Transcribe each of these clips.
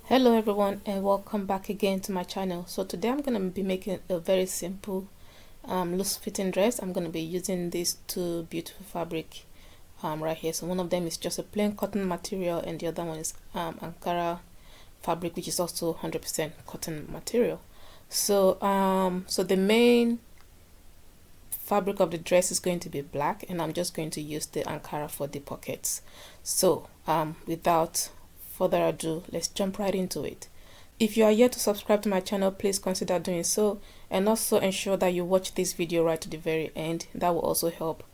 Hello everyone and welcome back again to my channel. So today I'm going to be making a very simple loose fitting dress. I'm going to be using these two beautiful fabric right here. So one of them is just a plain cotton material and the other one is Ankara fabric, which is also 100% cotton material. So so the main fabric of the dress is going to be black, and I'm just going to use the Ankara for the pockets. So without further ado, let's jump right into it. If you are yet to subscribe to my channel, please consider doing so, and also ensure that you watch this video right to the very end. That will also help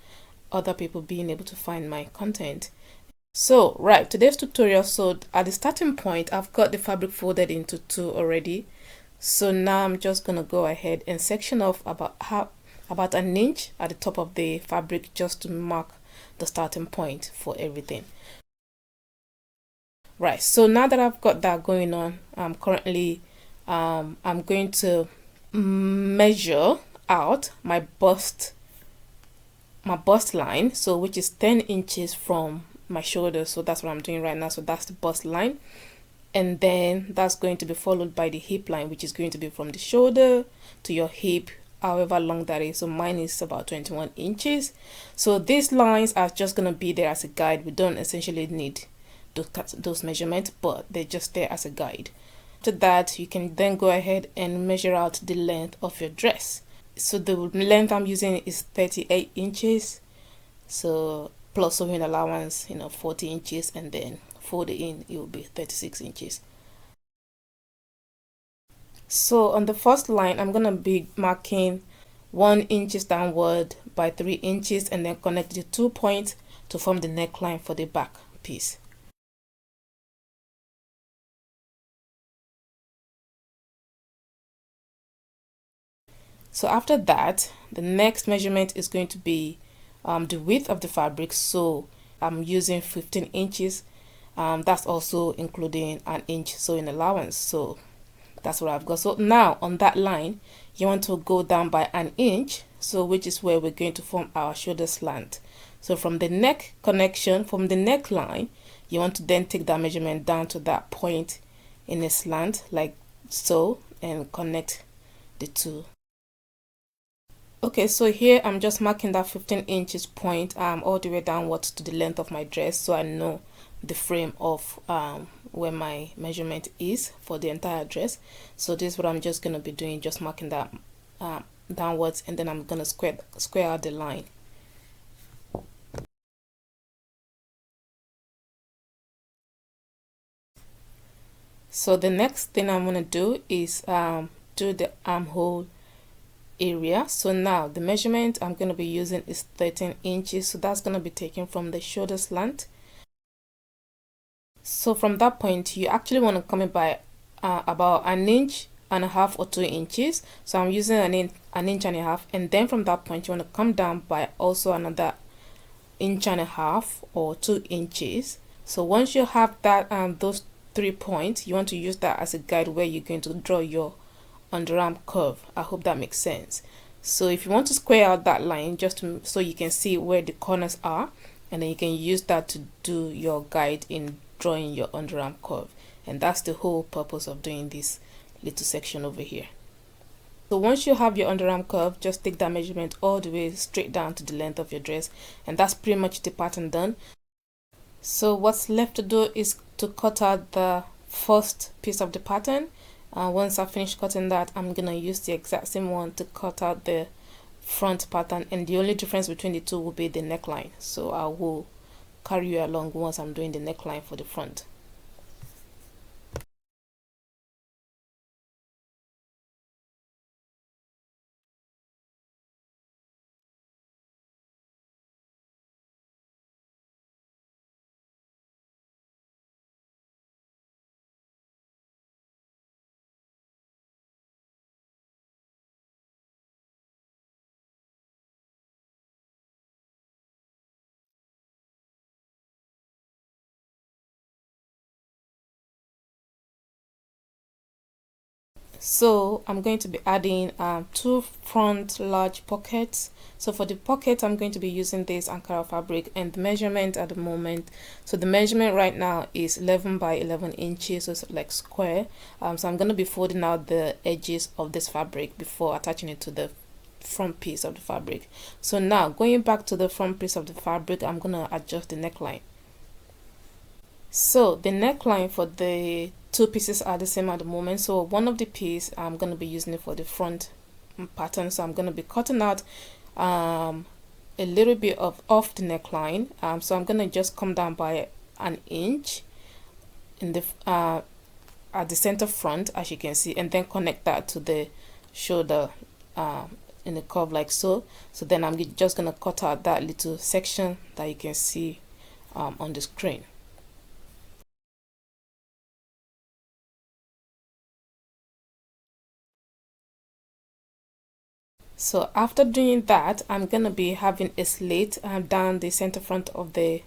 other people being able to find my content. So right, today's tutorial, so at the starting point I've got the fabric folded into two already. So now I'm just gonna go ahead and section off about an inch at the top of the fabric, just to mark the starting point for everything. Right, so now that I've got that going on, I'm going to measure out my bust line, so which is 10 inches from my shoulder. So that's what I'm doing right now. So that's the bust line, and then that's going to be followed by the hip line, which is going to be from the shoulder to your hip, however long that is. So mine is about 21 inches. So these lines are just going to be there as a guide. We don't essentially need those measurements, but they're just there as a guide. After that, you can then go ahead and measure out the length of your dress. So the length I'm using is 38 inches, so plus sewing allowance 40 inches, and then fold it in, it will be 36 inches. So on the first line, I'm gonna be marking 1 inches downward by 3 inches, and then connect the 2 points to form the neckline for the back piece. So after that, the next measurement is going to be the width of the fabric. So I'm using 15 inches. That's also including an inch sewing allowance. So that's what I've got. So now on that line, you want to go down by an inch, so which is where we're going to form our shoulder slant. So from the neck connection, from the neckline, you want to then take that measurement down to that point in a slant like so, and connect the two. Okay, so here I'm just marking that 15 inches point all the way downwards to the length of my dress, so I know the frame of where my measurement is for the entire dress. So this is what I'm just going to be doing, just marking that downwards, and then I'm going to square out the line. So the next thing I'm going to do is do the armhole area. So now the measurement I'm going to be using is 13 inches, so that's going to be taken from the shoulder slant. So from that point, you actually want to come in by about 1.5 inches or 2 inches. So I'm using an inch and a half, and then from that point you want to come down by also another 1.5 inches or 2 inches. So once you have that those 3 points, you want to use that as a guide where you're going to draw your underarm curve. I hope that makes sense. So if you want to square out that line, just so you can see where the corners are, and then you can use that to do your guide in drawing your underarm curve. And that's the whole purpose of doing this little section over here. So once you have your underarm curve, just take that measurement all the way straight down to the length of your dress, and that's pretty much the pattern done. So what's left to do is to cut out the first piece of the pattern. Once I finish cutting that, I'm gonna use the exact same one to cut out the front pattern, and the only difference between the two will be the neckline. So I will carry you along once I'm doing the neckline for the front. So I'm going to be adding two front large pockets. So for the pocket, I'm going to be using this Ankara fabric, and the measurement at the moment, so the measurement right now is 11 by 11 inches, so it's like square. So I'm going to be folding out the edges of this fabric before attaching it to the front piece of the fabric. So now going back to the front piece of the fabric, I'm going to adjust the neckline. So the neckline for the two pieces are the same at the moment. So one of the piece, I'm going to be using it for the front pattern. So I'm going to be cutting out a little bit of off the neckline. So I'm going to just come down by an inch in the at the center front, as you can see, and then connect that to the shoulder in the curve like so. So then I'm just going to cut out that little section that you can see on the screen. So after doing that, I'm gonna be having a slit down the center front of the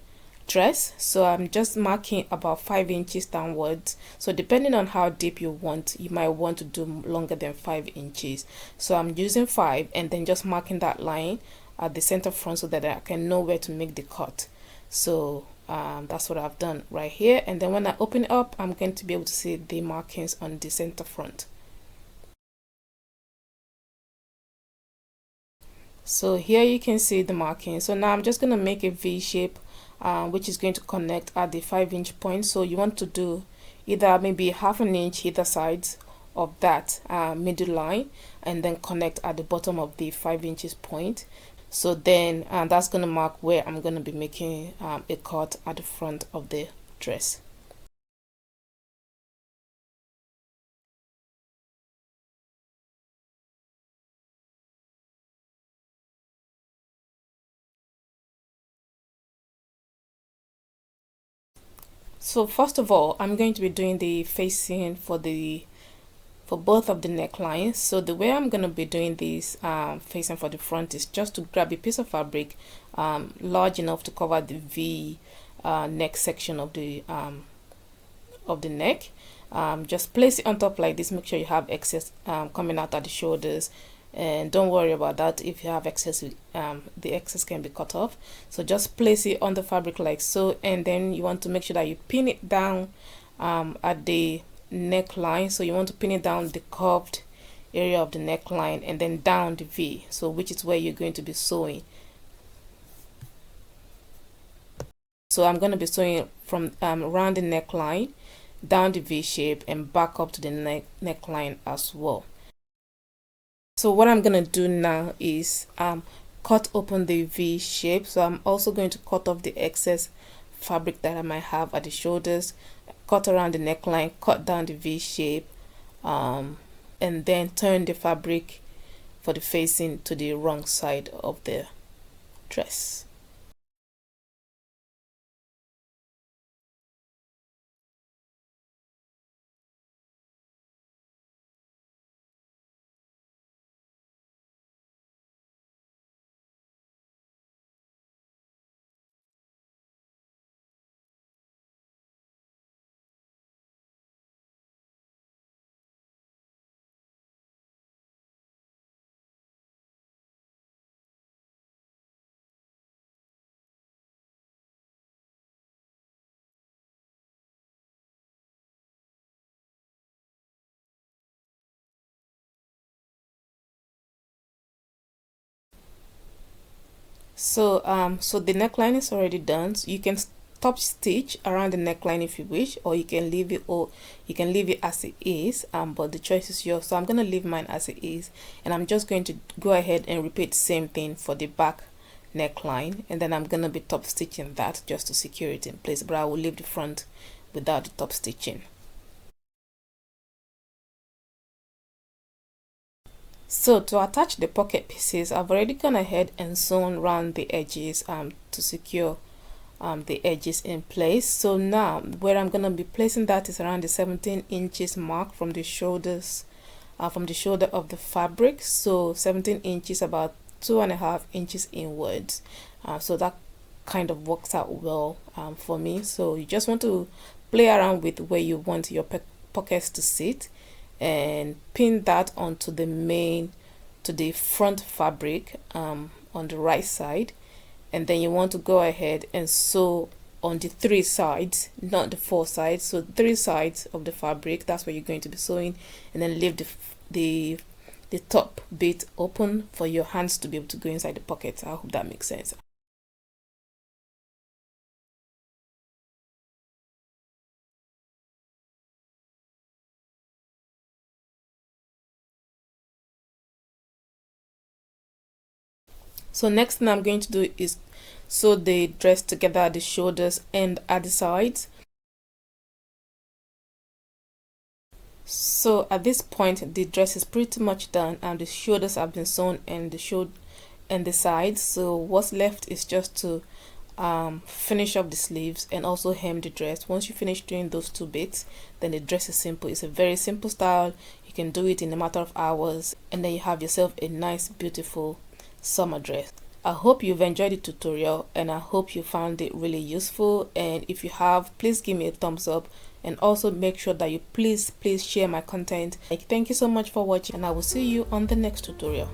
dress. So I'm just marking about 5 inches downwards. So depending on how deep you want, you might want to do longer than 5 inches. So I'm using 5 and then just marking that line at the center front so that I can know where to make the cut. So that's what I've done right here, and then when I open it up, I'm going to be able to see the markings on the center front. So here you can see the marking. So now I'm just going to make a V shape, which is going to connect at the 5-inch point. So you want to do either maybe half an inch either sides of that middle line, and then connect at the bottom of the 5 inches point. So then that's going to mark where I'm going to be making a cut at the front of the dress. So first of all, I'm going to be doing the facing for both of the necklines. So the way I'm going to be doing this facing for the front is just to grab a piece of fabric large enough to cover the V neck section of the neck. Just place it on top like this. Make sure you have excess coming out at the shoulders, and don't worry about that. If you have excess, the excess can be cut off. So just place it on the fabric like so, and then you want to make sure that you pin it down at the neckline. So you want to pin it down the curved area of the neckline, and then down the V, so which is where you're going to be sewing. So I'm going to be sewing from around the neckline down the V shape and back up to the neckline as well. So what I'm going to do now is cut open the V shape. So I'm also going to cut off the excess fabric that I might have at the shoulders, cut around the neckline, cut down the V shape, and then turn the fabric for the facing to the wrong side of the dress. So the neckline is already done. So you can top stitch around the neckline if you wish, or you can leave it, as it is, but the choice is yours. So I'm going to leave mine as it is, and I'm just going to go ahead and repeat the same thing for the back neckline, and then I'm going to be top stitching that just to secure it in place, but I will leave the front without the top stitching. So to attach the pocket pieces, I've already gone ahead and sewn around the edges to secure the edges in place. So now where I'm going to be placing that is around the 17 inches mark from the shoulders, from the shoulder of the fabric. So 17 inches, about 2.5 inches inwards. So that kind of works out well for me. So you just want to play around with where you want your pockets to sit, and pin that onto the front fabric on the right side, and then you want to go ahead and sew on the 3 sides, not the 4 sides. So 3 sides of the fabric, that's where you're going to be sewing, and then leave the top bit open for your hands to be able to go inside the pocket. I hope that makes sense. So next thing I'm going to do is sew the dress together at the shoulders and at the sides. So at this point the dress is pretty much done, and the shoulders have been sewn and the sides. So what's left is just to finish up the sleeves and also hem the dress. Once you finish doing those 2 bits, then the dress is simple. It's a very simple style. You can do it in a matter of hours, and then you have yourself a nice beautiful summer dress. I hope you've enjoyed the tutorial, and I hope you found it really useful. And if you have, please give me a thumbs up, and also make sure that you please share my content. Thank you so much for watching, and I will see you on the next tutorial.